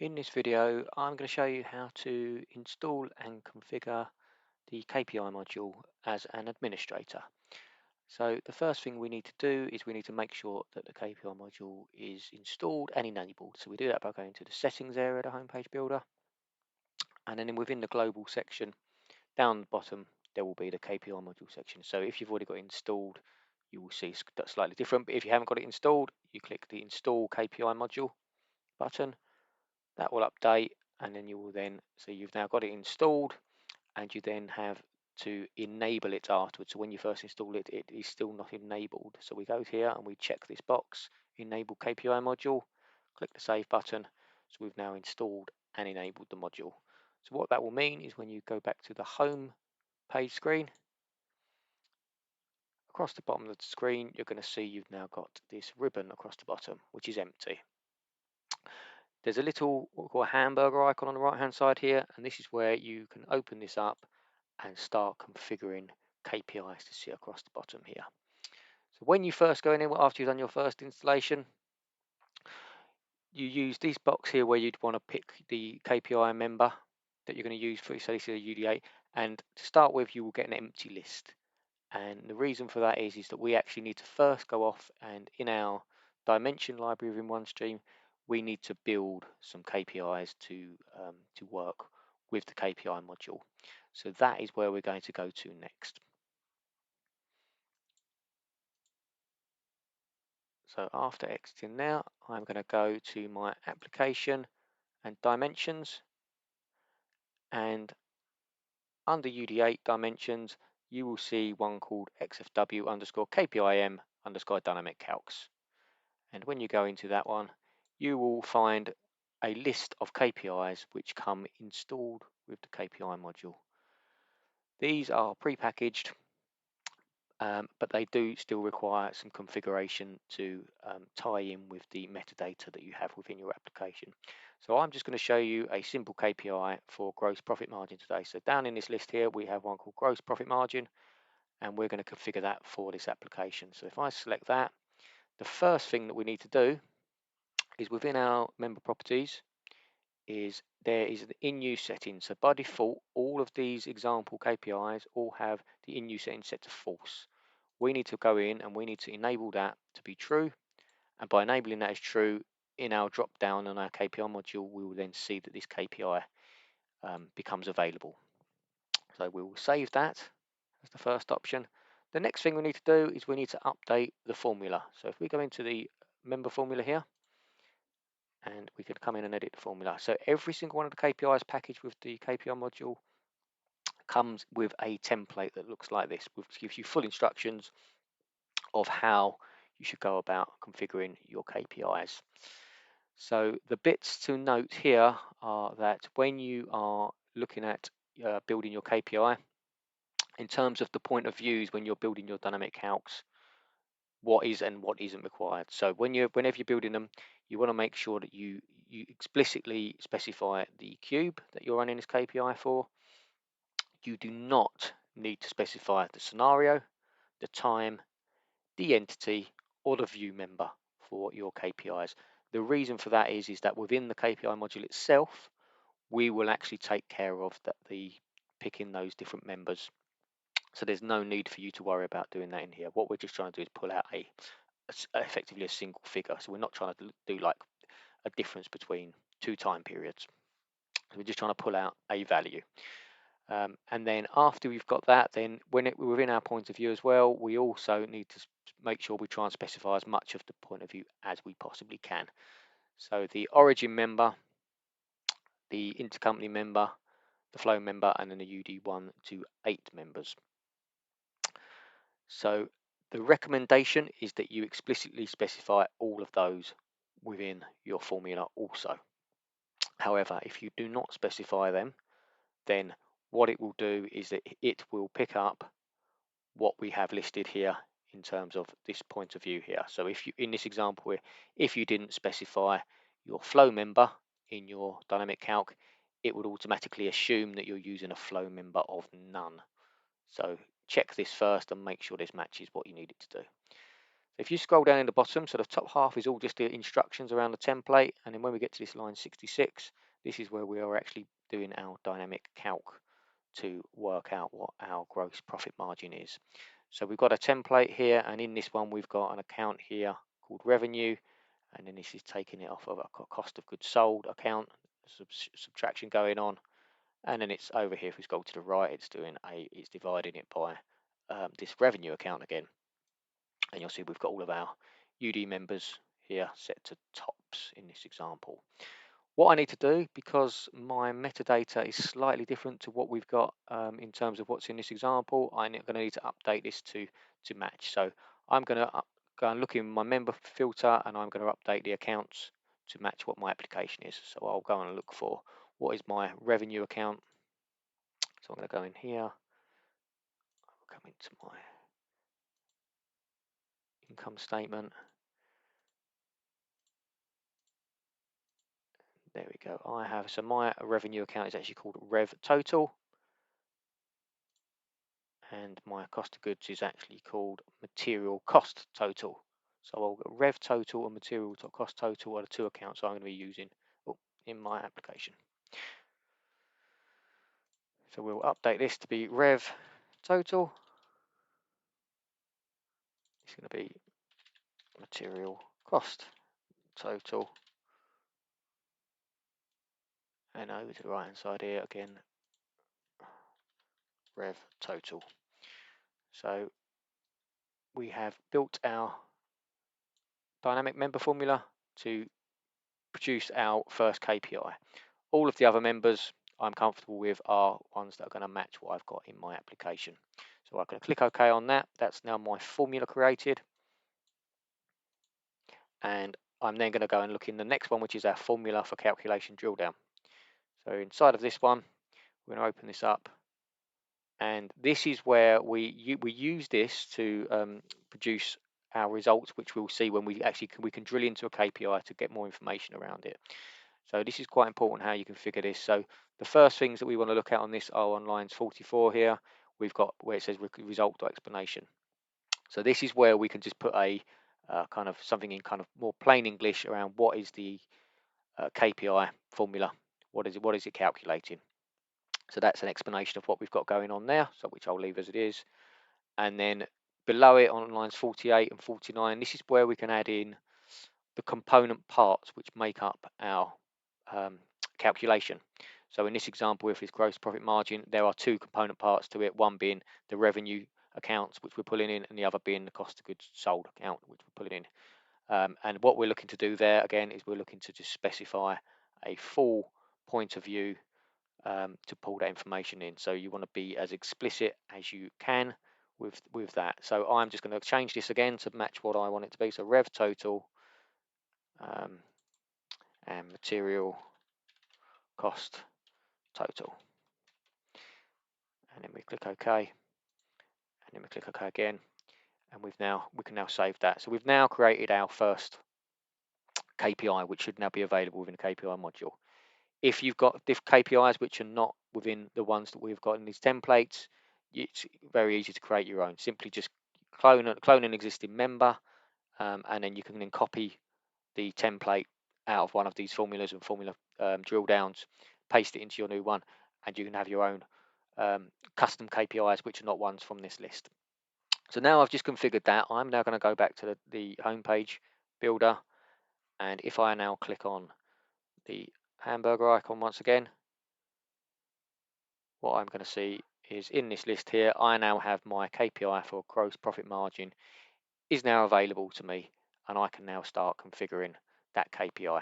In this video, I'm going to show you how to install and configure the KPI module as an administrator. So the first thing we need to do is we need to make sure that the KPI module is installed and enabled. So we do that by going to the settings area of the homepage builder, and then within the global section, down the bottom, there will be the KPI module section. So if you've already got it installed, you will see that's slightly different. But if you haven't got it installed, you click the Install KPI module button. That will update, and then you will then see you've now got it installed, and you then have to enable it afterwards. So when you first install it, it is still not enabled. So we go here and we check this box, enable KPI module, click the save button. So we've now installed and enabled the module. So what that will mean is when you go back to the home page screen, across the bottom of the screen, you're going to see you've now got this ribbon across the bottom, which is empty. There's a little what we call a hamburger icon on the right hand side here, and this is where you can open this up and start configuring KPIs to see across the bottom here. So when you first go in, after you've done your first installation, you use this box here where you'd want to pick the KPI member that you're going to use for, say this is a UD8, and to start with you will get an empty list. And the reason for that is that we actually need to first go off and in our dimension library within OneStream, we need to build some KPIs to work with the KPI module. So that is where we're going to go to next. So after exiting now, I'm going to go to my application and dimensions, and under UD8 dimensions, you will see one called XFW underscore KPIM underscore dynamic calcs. And when you go into that one, you will find a list of KPIs which come installed with the KPI module. These are prepackaged, but they do still require some configuration to tie in with the metadata that you have within your application. So I'm just going to show you a simple KPI for gross profit margin today. So down in this list here, we have one called gross profit margin, and we're going to configure that for this application. So if I select that, the first thing that we need to do is within our member properties is there is an in-use setting. So by default, all of these example KPIs all have the in-use setting set to false. We need to go in and we need to enable that to be true. And by enabling that as true, in our drop down on our KPI module, we will then see that this KPI becomes available. So we will save that as the first option. The next thing we need to do is we need to update the formula. So if we go into the member formula here, and we could come in and edit the formula. So every single one of the KPIs packaged with the KPI module comes with a template that looks like this, which gives you full instructions of how you should go about configuring your KPIs. So the bits to note here are that when you are looking at building your KPI, in terms of the point of views when you're building your dynamic calcs, what is and what isn't required. So whenever you're building them, you want to make sure that you explicitly specify the cube that you're running this KPI for. You do not need to specify the scenario, the time, the entity, or the view member for your KPIs. The reason for that is that within the KPI module itself, we will actually take care of the picking those different members. So there's no need for you to worry about doing that in here. What we're just trying to do is pull out effectively a single figure. So we're not trying to do like a difference between two time periods. We're just trying to pull out a value. And then after we've got that, then within our point of view as well, we also need to make sure we try and specify as much of the point of view as we possibly can. So the origin member, the intercompany member, the flow member, and then the UD1 to 8 members. So the recommendation is that you explicitly specify all of those within your formula also. However, if you do not specify them, then what it will do is that it will pick up what we have listed here in terms of this point of view here. So if you, in this example here, if you didn't specify your flow member in your dynamic calc, it would automatically assume that you're using a flow member of none. So check this first and make sure this matches what you need it to do. if you scroll down in the bottom, so the top half is all just the instructions around the template, and then when we get to this line 66, this is where we are actually doing our dynamic calc to work out what our gross profit margin is. So we've got a template here, and in this one we've got an account here called revenue, and then this is taking it off of a cost of goods sold account, subtraction going on, and then it's over here. If we scroll to the right, it's dividing it by this revenue account again, and you'll see we've got all of our UD members here set to tops in this example. What I need to do, because my metadata is slightly different to what we've got in terms of what's in this example, I'm going to need to update this to match. So I'm going to go and look in my member filter, and I'm going to update the accounts to match what my application is. So I'll go and look for what is my revenue account. So I'm going to go in here, I'll come into my income statement. There we go. So my revenue account is actually called Rev Total, and my cost of goods is actually called Material Cost Total. So I'll get Rev Total and Material Cost Total are the two accounts I'm going to be using in my application. So we'll update this to be Rev Total. It's going to be Material Cost Total. And over to the right hand side here again, Rev Total. So we have built our dynamic member formula to produce our first KPI. All of the other members I'm comfortable with are ones that are going to match what I've got in my application. So I'm going to click OK on that. That's now my formula created. And I'm then going to go and look in the next one, which is our formula for calculation drill down. So inside of this one, we're going to open this up. And this is where we use this to produce our results, which we'll see when we can drill into a KPI to get more information around it. So this is quite important how you configure this. So the first things that we want to look at on this are on lines 44 here. We've got where it says result.explanation. So this is where we can just put a kind of something in kind of more plain English around what is the KPI formula. What is it calculating? So that's an explanation of what we've got going on there, so which I'll leave as it is. And then below it on lines 48 and 49, this is where we can add in the component parts which make up our calculation. So in this example, with this gross profit margin, there are two component parts to it, one being the revenue accounts which we're pulling in, and the other being the cost of goods sold account which we're pulling in. And what we're looking to do there again is we're looking to just specify a full point of view to pull that information in. So you want to be as explicit as you can with that. So I'm just going to change this again to match what I want it to be. So Rev Total and Material Cost Total. And then we click OK. And then we click OK again. And we can now save that. So we've now created our first KPI, which should now be available within the KPI module. If you've got KPIs which are not within the ones that we've got in these templates, it's very easy to create your own. Simply just clone an existing member, and then you can then copy the template out of one of these formulas and formula drill downs, paste it into your new one, and you can have your own custom KPIs which are not ones from this list. So now I've just configured that. I'm now going to go back to the home page builder, and if I now click on the hamburger icon once again, what I'm going to see is in this list here, I now have my KPI for gross profit margin is now available to me, and I can now start configuring that KPI.